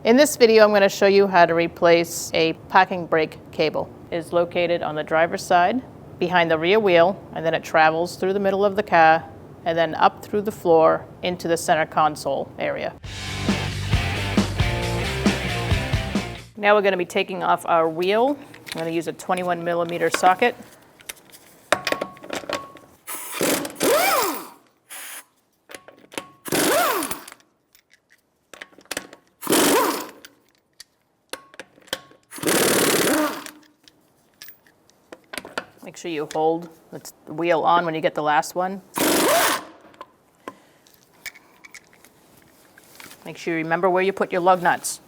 In this video, I'm going to show you how to replace a parking brake cable. It is located on the driver's side, behind the rear wheel, and then it travels through the middle of the car, and then up through the floor into the center console area. Now we're going to be taking off our wheel. I'm going to use a 21mm socket. Make sure you hold the wheel on when you get the last one. Make sure you remember where you put your lug nuts.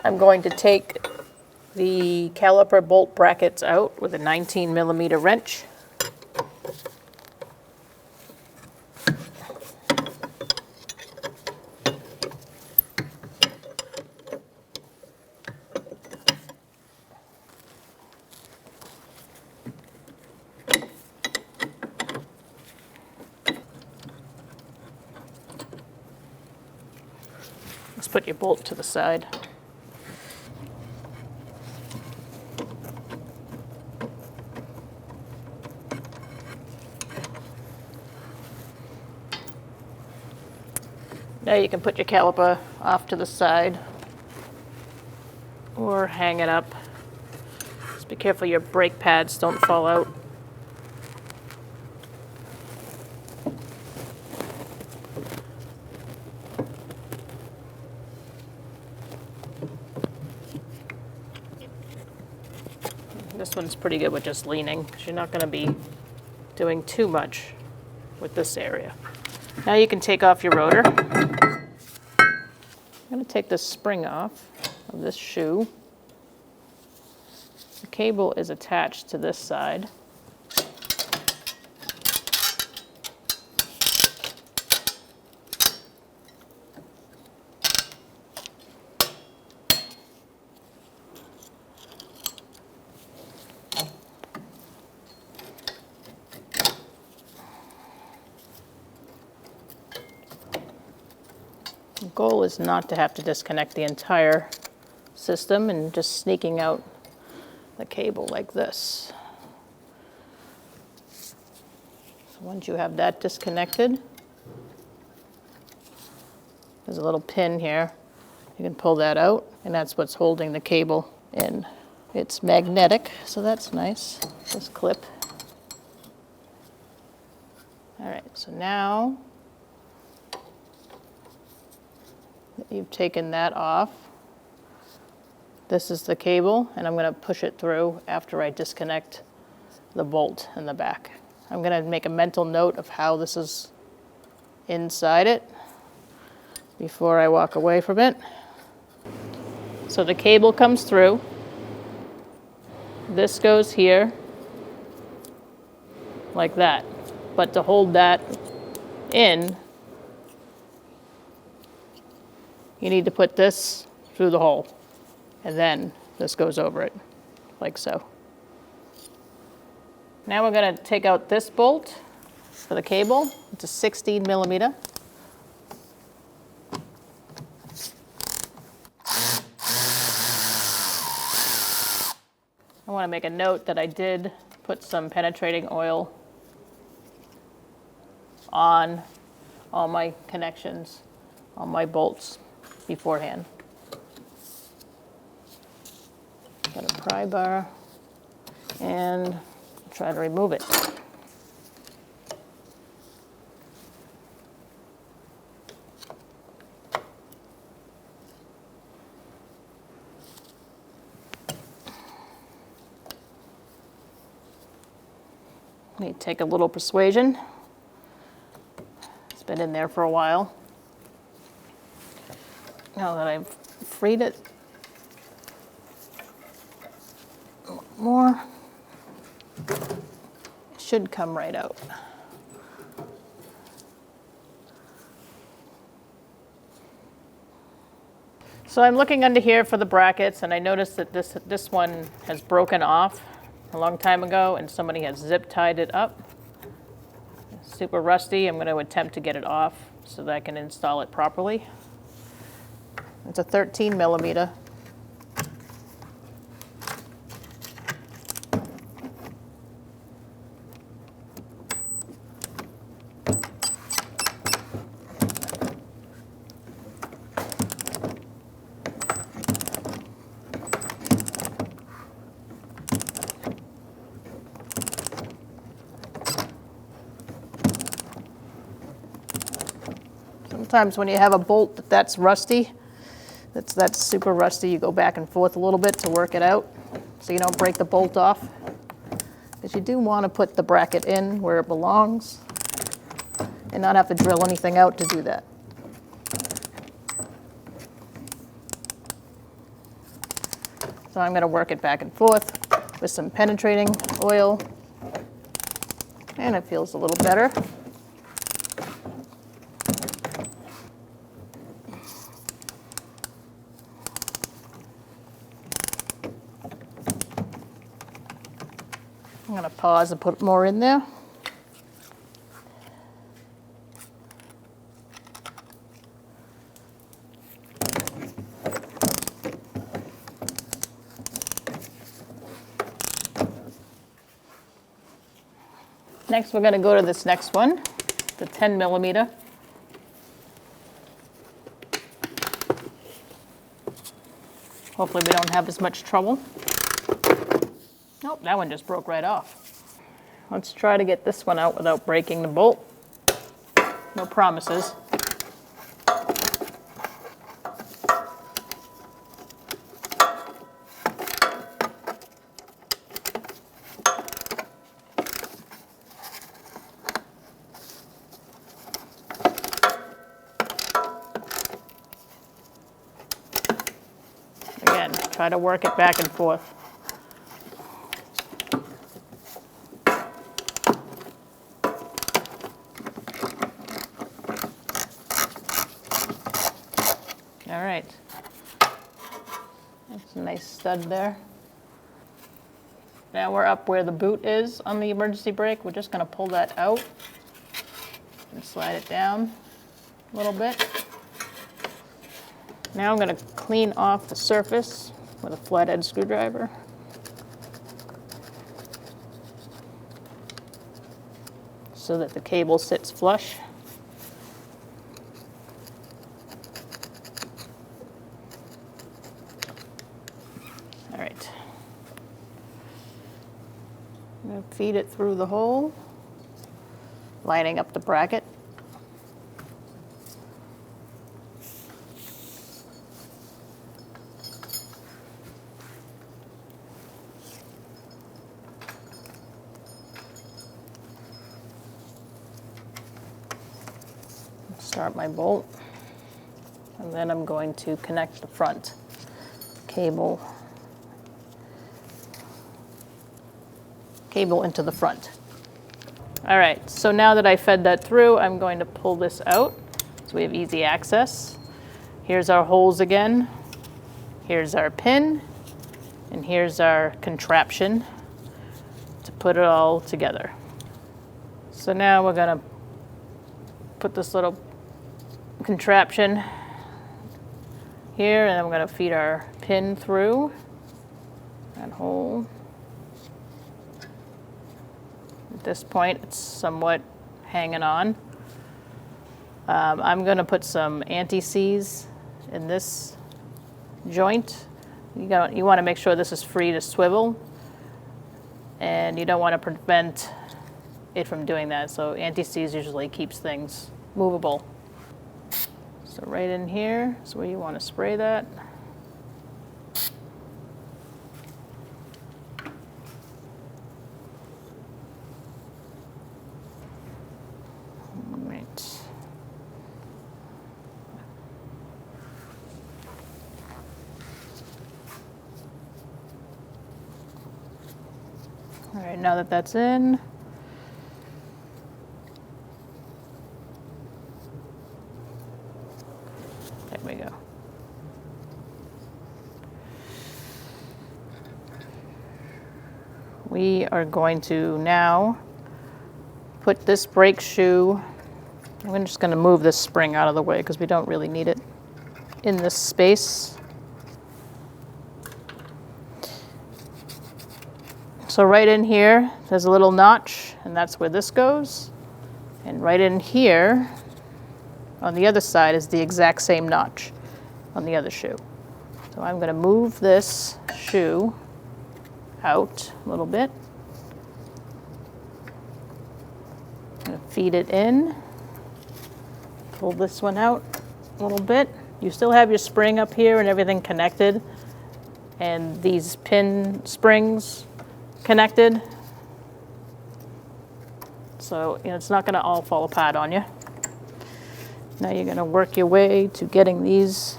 I'm going to take the caliper bolt brackets out with a 19mm wrench. Let's put your bolt to the side. Now you can put your caliper off to the side or hang it up. Just be careful your brake pads don't fall out. This one's pretty good with just leaning, because you're not going to be doing too much with this area. Now you can take off your rotor. I'm going to take the spring off of this shoe. The cable is attached to this side. The goal is not to have to disconnect the entire system and just sneaking out the cable like this. So once you have that disconnected, there's a little pin here. You can pull that out, and that's what's holding the cable in. It's magnetic, so that's nice, this clip. All right, so now that you've taken that off, this is the cable, and I'm going to push it through after I disconnect the bolt in the back. I'm going to make a mental note of how this is inside it before I walk away from it. So the cable comes through. This goes here, like that. But to hold that in, you need to put this through the hole, and then this goes over it, like so. Now we're going to take out this bolt for the cable. It's a 16mm. I want to make a note that I did put some penetrating oil on all my connections, all my bolts beforehand. Got a pry bar and try to remove it. Need to take a little persuasion. It's been in there for a while. Now that I've freed it a little more, it should come right out. So I'm looking under here for the brackets, and I noticed that this one has broken off a long time ago, and somebody has zip tied it up. super rusty. I'm going to attempt to get it off so that I can install it properly. It's a 13 millimeter. Sometimes when you have a bolt that's rusty, that's super rusty, you go back and forth a little bit to work it out so you don't break the bolt off. Because you do want to put the bracket in where it belongs and not have to drill anything out to do that. So I'm going to work it back and forth with some penetrating oil, and it feels a little better. I'm going to pause and put more in there. Next, we're going to go to this next one, the 10 millimeter. Hopefully we don't have as much trouble. Nope, that one just broke right off. Let's try to get this one out without breaking the bolt. No promises. Again, try to work it back and forth. All right, that's a nice stud there. Now we're up where the boot is on the emergency brake. We're just going to pull that out and slide it down a little bit. Now I'm going to clean off the surface with a flathead screwdriver. So that the cable sits flush. All right. I'm going to feed it through the hole, lining up the bracket. Start my bolt, and then I'm going to connect the front cable into the front. All right, so now that I fed that through, I'm going to pull this out so we have easy access. Here's our holes again. Here's our pin, and here's our contraption to put it all together. So now we're going to put this little contraption here, and I'm going to feed our pin through that hole. At this point, it's somewhat hanging on. I'm going to put some anti-seize in this joint. You want to make sure this is free to swivel, and you don't want to prevent it from doing that. So anti-seize usually keeps things movable. So right in here is where you want to spray that. Right. All right, now that that's in, there we go. We are going to now put this brake shoe, I'm just going to move this spring out of the way because we don't really need it in this space. So right in here, there's a little notch, and that's where this goes. And right in here, on the other side, is the exact same notch on the other shoe. So I'm going to move this shoe out a little bit. I'm going to feed it in. Pull this one out a little bit. You still have your spring up here and everything connected, and these pin springs connected. So it's not going to all fall apart on you. Now you're going to work your way to getting these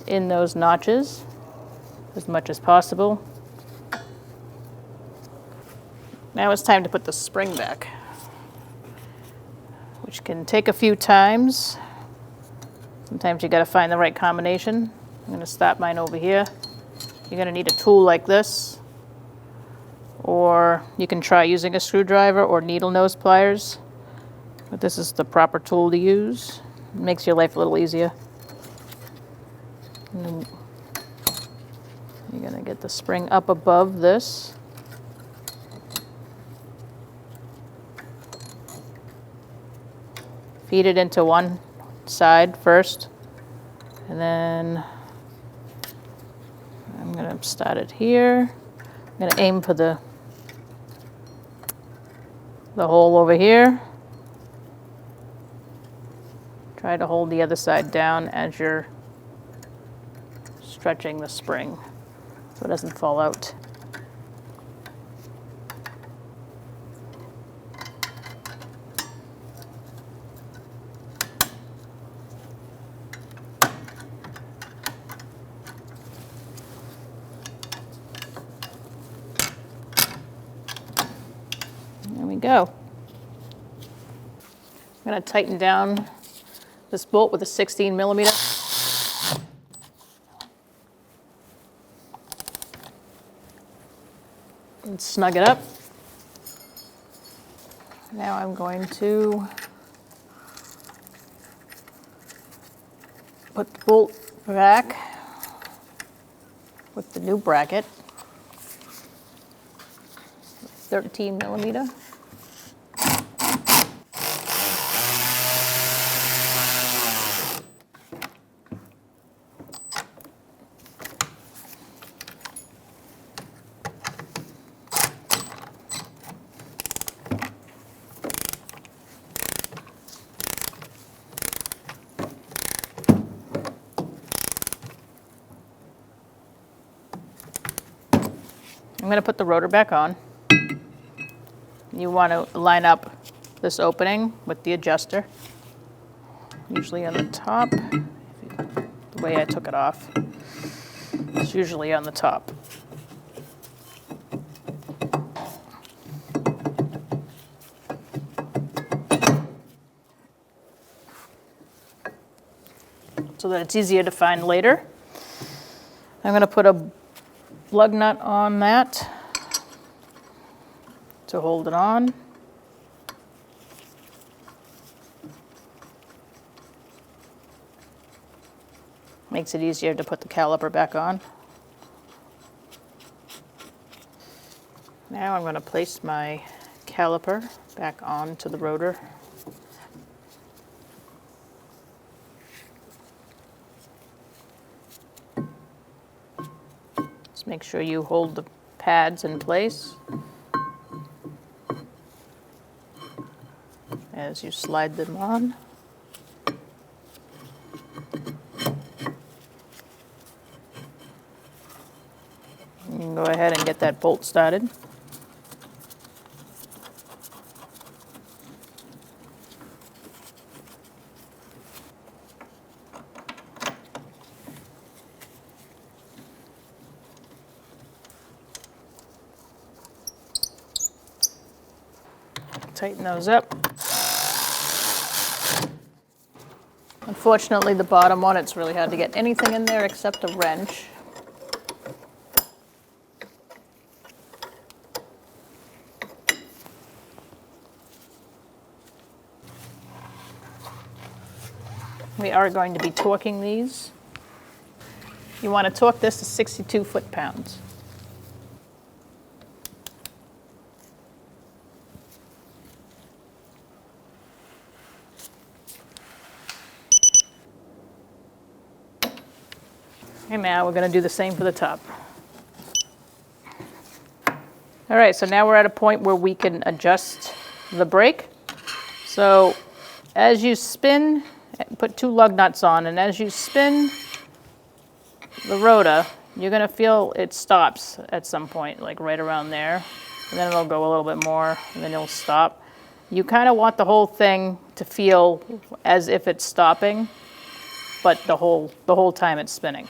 in those notches as much as possible. Now it's time to put the spring back, which can take a few times. Sometimes you got to find the right combination. I'm going to stop mine over here. You're going to need a tool like this, or you can try using a screwdriver or needle nose pliers, but this is the proper tool to use. It makes your life a little easier. And you're going to get the spring up above this. Feed it into one side first, and then I'm going to start it here. I'm going to aim for the hole over here. Try to hold the other side down as you're stretching the spring so it doesn't fall out. There we go. I'm going to tighten down this bolt with a 16 millimeter. And snug it up. Now I'm going to put the bolt back with the new bracket, 13 millimeter. I'm going to put the rotor back on. You want to line up this opening with the adjuster, usually on the top. The way I took it off, it's usually on the top. So that it's easier to find later. I'm going to put a lug nut on that to hold it on. Makes it easier to put the caliper back on. Now I'm going to place my caliper back onto the rotor. Just make sure you hold the pads in place as you slide them on. You can go ahead and get that bolt started. Tighten those up. Unfortunately, the bottom one, it's really hard to get anything in there except a wrench. We are going to be torquing these. You want to torque this to 62 foot-pounds. And now we're going to do the same for the top. All right, so now we're at a point where we can adjust the brake. So as you spin, put 2 lug nuts on, and as you spin the rotor, you're going to feel it stops at some point, like right around there. And then it'll go a little bit more, and then it'll stop. You kind of want the whole thing to feel as if it's stopping, but the whole time it's spinning.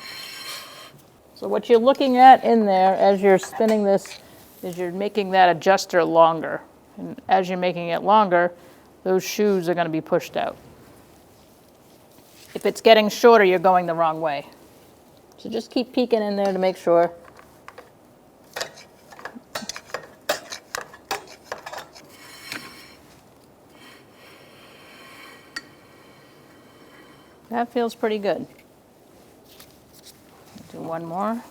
So what you're looking at in there as you're spinning this is you're making that adjuster longer. And as you're making it longer, those shoes are going to be pushed out. If it's getting shorter, you're going the wrong way. So just keep peeking in there to make sure. That feels pretty good. Do one more.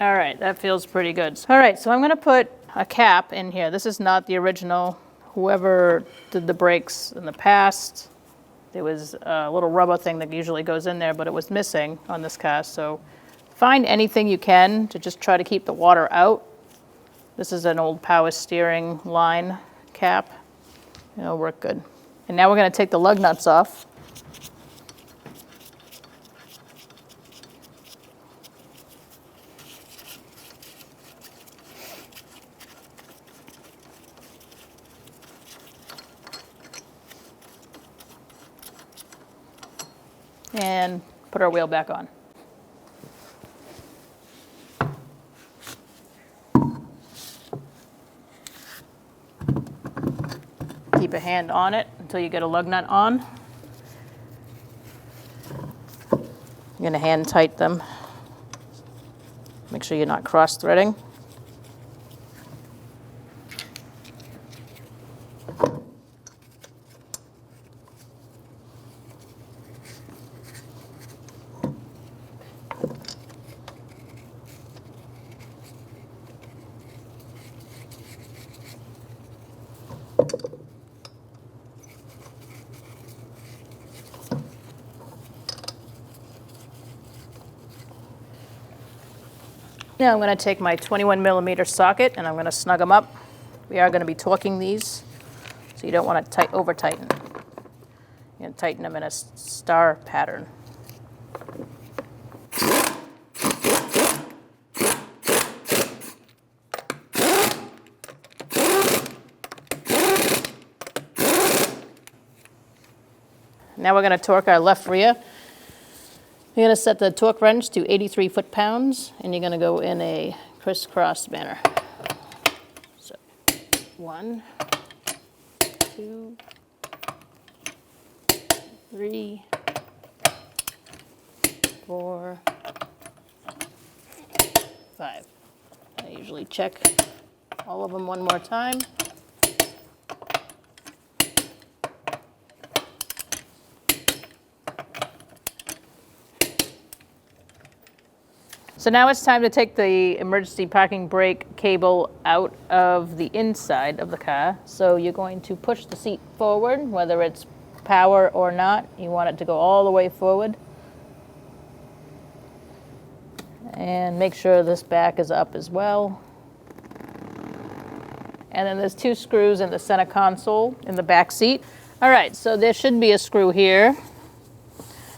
All right, that feels pretty good. All right, so I'm going to put a cap in here. This is not the original. Whoever did the brakes in the past, there was a little rubber thing that usually goes in there, but it was missing on this car. So find anything you can to just try to keep the water out. This is an old power steering line cap. It'll work good. And now we're going to take the lug nuts off. And put our wheel back on. Keep a hand on it until you get a lug nut on. You're going to hand tight them. Make sure you're not cross-threading. Now I'm going to take my 21mm socket and I'm going to snug them up. We are going to be torquing these, so you don't want to over tighten. You're going to tighten them in a star pattern. Now we're going to torque our left rear. You're going to set the torque wrench to 83 foot-pounds, and you're going to go in a crisscross manner. So 1, 2, 3, 4, 5. I usually check all of them one more time. So now it's time to take the emergency parking brake cable out of the inside of the car. So you're going to push the seat forward, whether it's power or not. You want it to go all the way forward. And make sure this back is up as well. And then there's 2 screws in the center console in the back seat. All right, so there should be a screw here.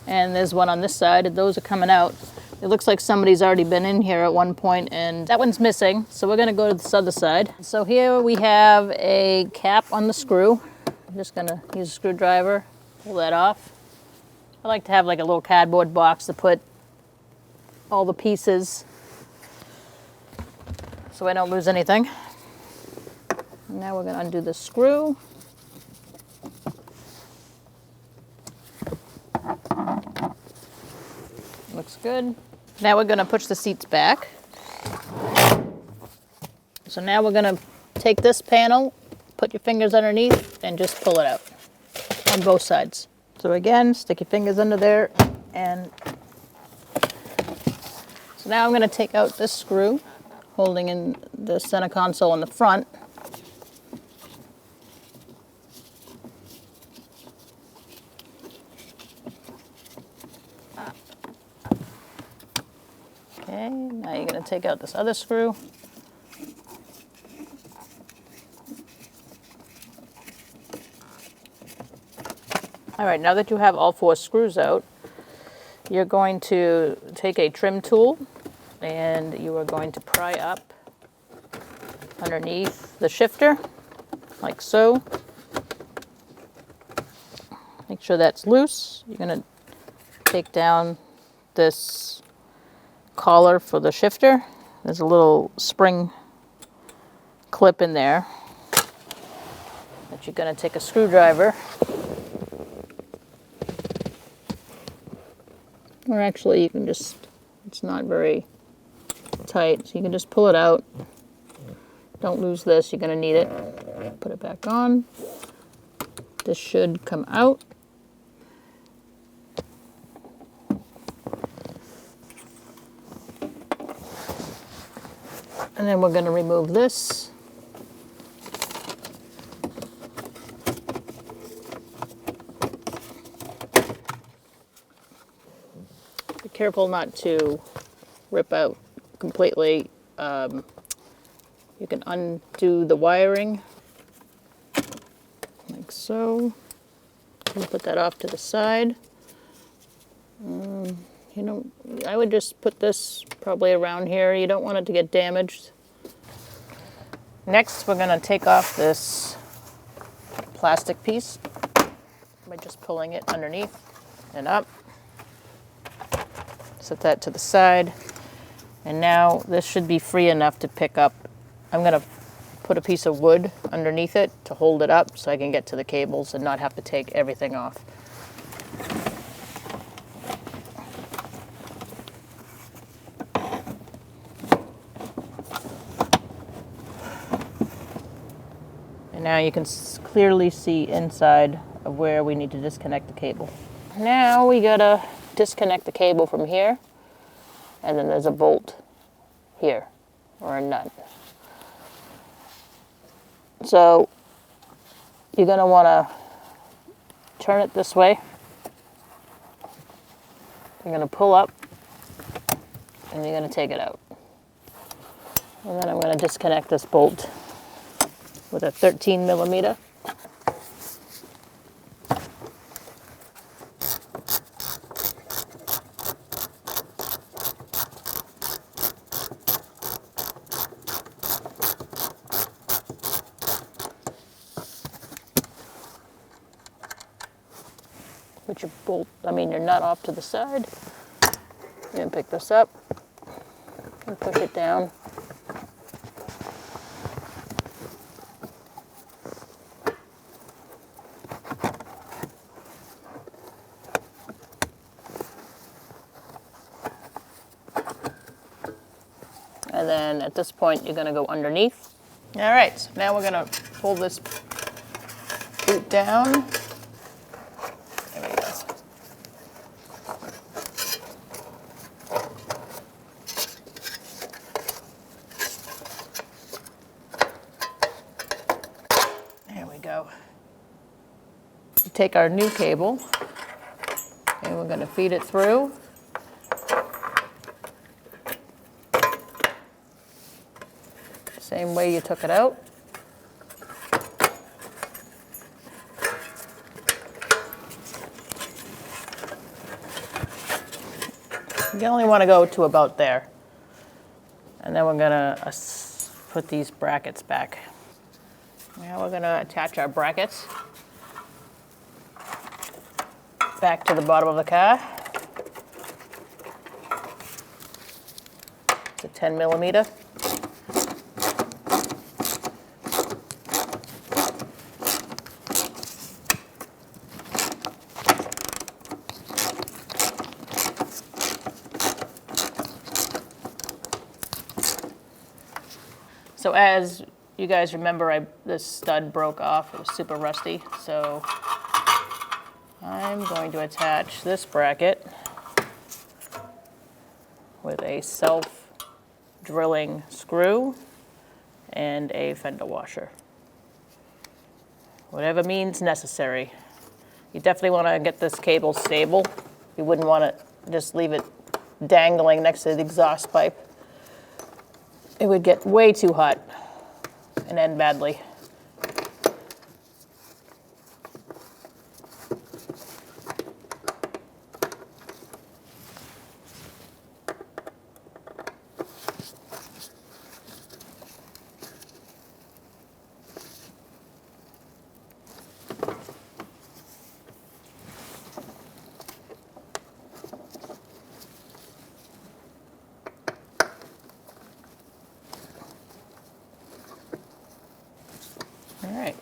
And there's one on this side, and those are coming out. It looks like somebody's already been in here at one point, and that one's missing. So we're going to go to this other side. So here we have a cap on the screw. I'm just going to use a screwdriver, pull that off. I like to have like a little cardboard box to put all the pieces so I don't lose anything. Now we're going to undo the screw. good. Now we're going to push the seats back. So now we're going to take this panel, put your fingers underneath, and just pull it out on both sides. So again, stick your fingers under there, and so now I'm going to take out this screw holding in the center console in the front. Okay, now you're going to take out this other screw. All right, now that you have all 4 screws out, you're going to take a trim tool and you are going to pry up underneath the shifter, like so. Make sure that's loose. You're going to take down this collar for the shifter. There's a little spring clip in there that you're going to take a screwdriver, or actually you can just, it's not very tight, so you can just pull it out. Don't lose this, you're going to need it. Put it back on. This should come out. And then we're going to remove this. Be careful not to rip out completely. You can undo the wiring, like so. And put that off to the side. You know, I would just put this probably around here. You don't want it to get damaged. Next, we're going to take off this plastic piece by just pulling it underneath and up. Set that to the side. And now this should be free enough to pick up. I'm going to put a piece of wood underneath it to hold it up so I can get to the cables and not have to take everything off. And now you can clearly see inside of where we need to disconnect the cable. Now we gotta disconnect the cable from here, and then there's a bolt here, or a nut. So you're gonna wanna turn it this way. You're gonna pull up, and you're gonna take it out. And then I'm gonna disconnect this bolt with a 13mm. Put your bolt, your nut off to the side. You're gonna pick this up and push it down. And then at this point, you're going to go underneath. All right, so now we're going to pull this boot down. There we go. There we go. We take our new cable, and we're going to feed it through. Same way you took it out. You only want to go to about there. And then we're going to put these brackets back. Now we're going to attach our brackets back to the bottom of the car. It's a 10mm. So as you guys remember, this stud broke off. It was super rusty. So I'm going to attach this bracket with a self-drilling screw and a fender washer. Whatever means necessary. You definitely want to get this cable stable. You wouldn't want to just leave it dangling next to the exhaust pipe. It would get way too hot and end badly. All right.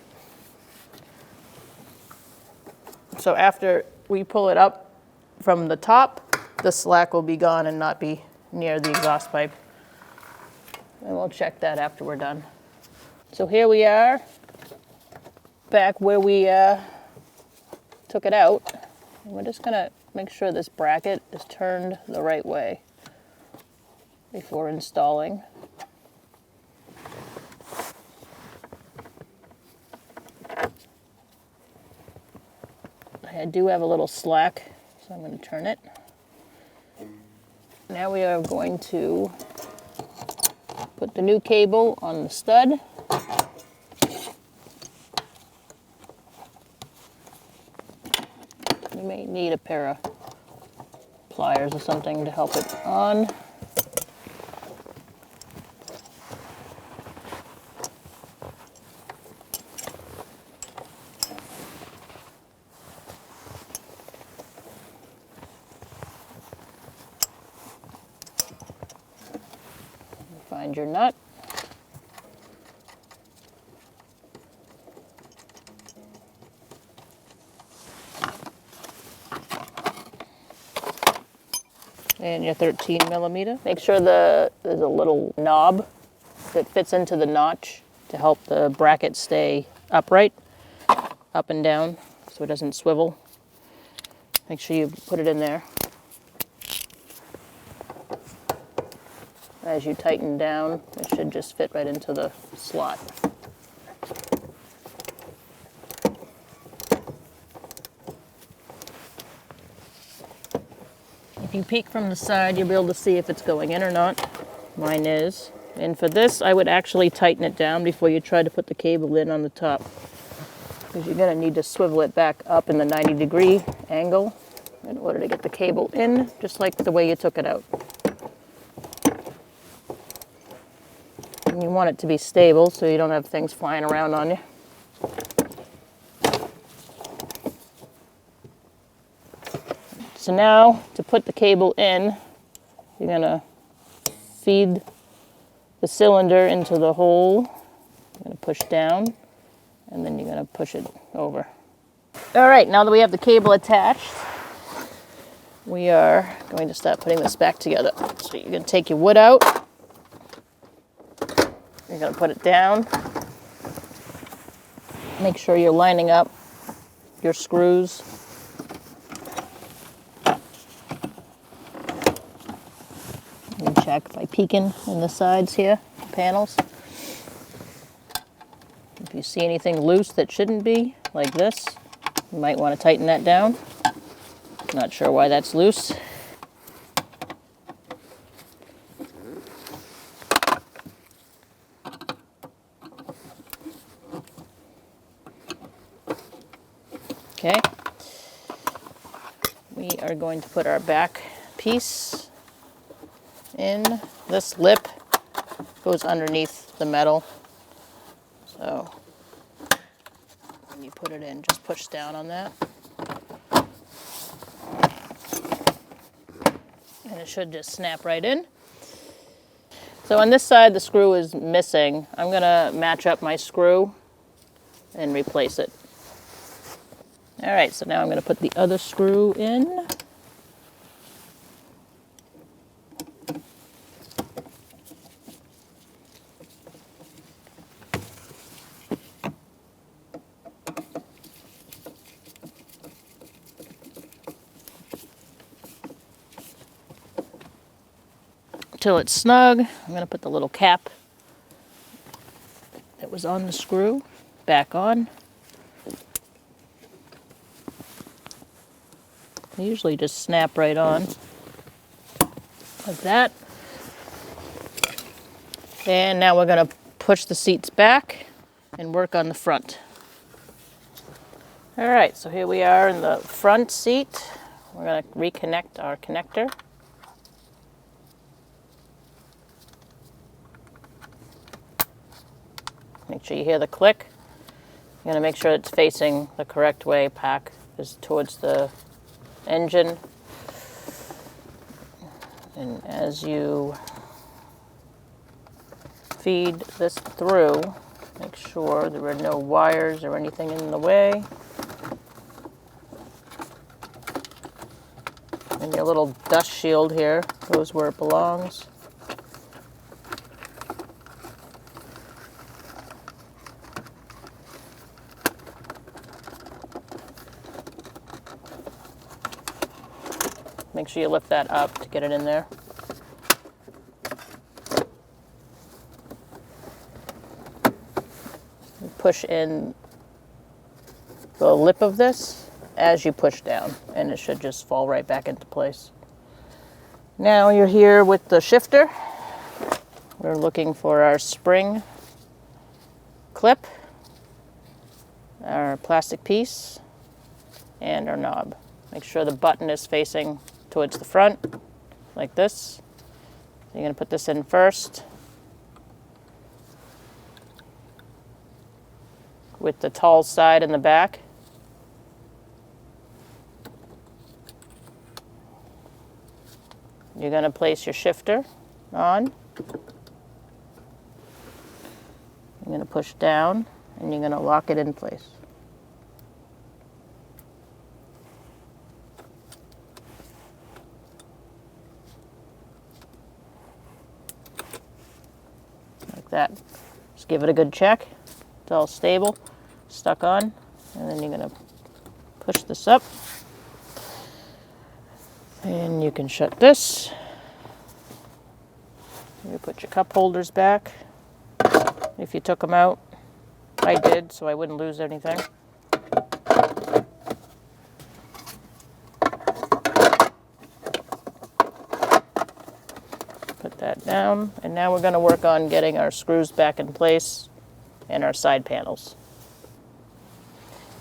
So after we pull it up from the top, the slack will be gone and not be near the exhaust pipe. And we'll check that after we're done. So here we are, back where we took it out. And we're just gonna make sure this bracket is turned the right way before installing. I do have a little slack, so I'm going to turn it. Now we are going to put the new cable on the stud. You may need a pair of pliers or something to help it on. Find your nut. And your 13 millimeter. Make sure there's a little knob that fits into the notch to help the bracket stay upright, up and down, so it doesn't swivel. Make sure you put it in there. As you tighten down, it should just fit right into the slot. If you peek from the side, you'll be able to see if it's going in or not. Mine is. And for this, I would actually tighten it down before you try to put the cable in on the top, because you're going to need to swivel it back up in the 90-degree angle in order to get the cable in, just like the way you took it out. And you want it to be stable so you don't have things flying around on you. So now, to put the cable in, you're going to feed the cylinder into the hole. You're going to push down, and then you're going to push it over. All right, now that we have the cable attached, we are going to start putting this back together. So you're going to take your wood out. You're going to put it down. Make sure you're lining up your screws. You can check by peeking in the sides here, panels. If you see anything loose that shouldn't be, like this, you might want to tighten that down. Not sure why that's loose. Okay, we are going to put our back piece in. This lip goes underneath the metal, so when you put it in, just push down on that. And it should just snap right in. So on this side, the screw is missing. I'm going to match up my screw and replace it. All right, so now I'm going to put the other screw in. till it's snug. I'm going to put the little cap that was on the screw back on. They usually just snap right on like that. And now we're going to push the seats back and work on the front. All right, so here we are in the front seat. We're going to reconnect our connector. Make sure you hear the click. You're going to make sure it's facing the correct way. Pack is towards the engine. And as you feed this through, make sure there are no wires or anything in the way. And your little dust shield here goes where it belongs. Make sure you lift that up to get it in there. Push in the lip of this as you push down, and it should just fall right back into place. Now you're here with the shifter. We're looking for our spring clip, our plastic piece, and our knob. Make sure the button is facing towards the front, like this. So you're going to put this in first with the tall side in the back. You're going to place your shifter on. You're going to push down, and you're going to lock it in place. Like that. Just give it a good check. It's all stable, stuck on, and then you're going to push this up. And you can shut this. You put your cup holders back. If you took them out, I did, so I wouldn't lose anything. Put that down, and now we're going to work on getting our screws back in place and our side panels.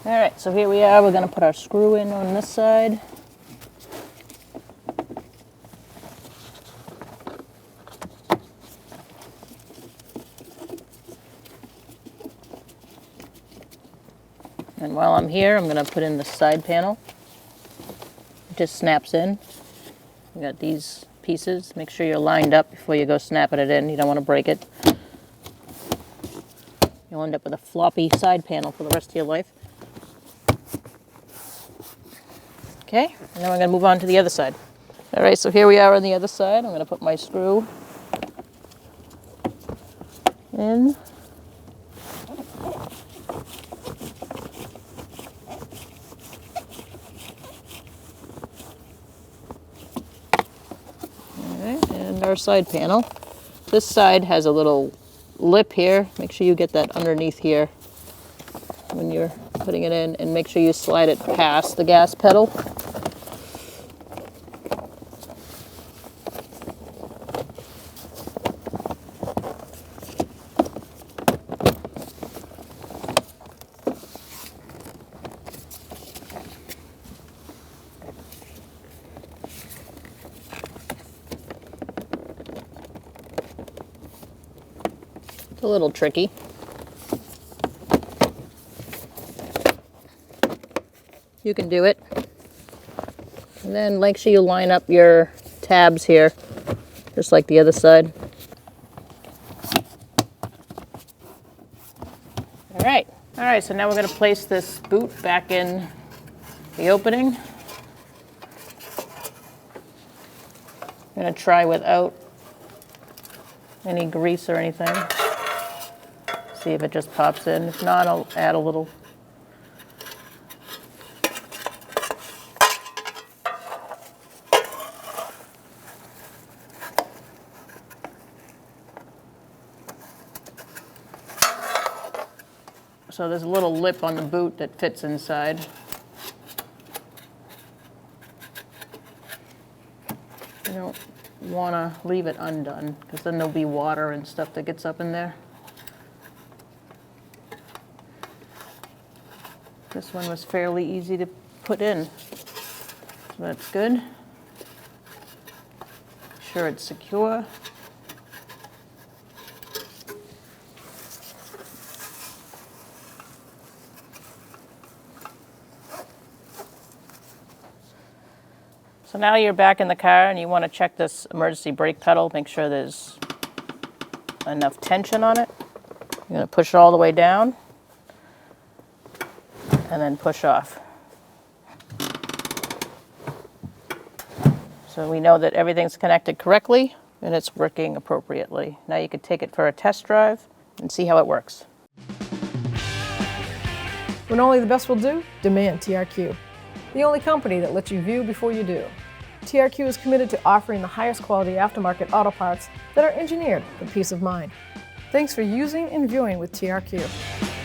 All right, so here we are. We're going to put our screw in on this side. And while I'm here, I'm going to put in the side panel. It just snaps in. You got these pieces. Make sure you're lined up before you go snapping it in. You don't want to break it. You'll end up with a floppy side panel for the rest of your life. Okay, and then we're going to move on to the other side. All right, so here we are on the other side. I'm going to put my screw in. Our side panel. This side has a little lip here. Make sure you get that underneath here when you're putting it in, and make sure you slide it past the gas pedal. A little tricky. You can do it. And then make sure you line up your tabs here, just like the other side. All right, so now we're going to place this boot back in the opening. I'm going to try without any grease or anything. See if it just pops in. If not, I'll add a little. So there's a little lip on the boot that fits inside. You don't want to leave it undone because then there'll be water and stuff that gets up in there. This one was fairly easy to put in, so that's good. Sure it's secure. So now you're back in the car and you want to check this emergency brake pedal, make sure there's enough tension on it. You're going to push it all the way down and then push off. So we know that everything's connected correctly and it's working appropriately. Now you could take it for a test drive and see how it works. When only the best will do, demand TRQ. The only company that lets you view before you do. TRQ is committed to offering the highest quality aftermarket auto parts that are engineered for peace of mind. Thanks for using and viewing with TRQ.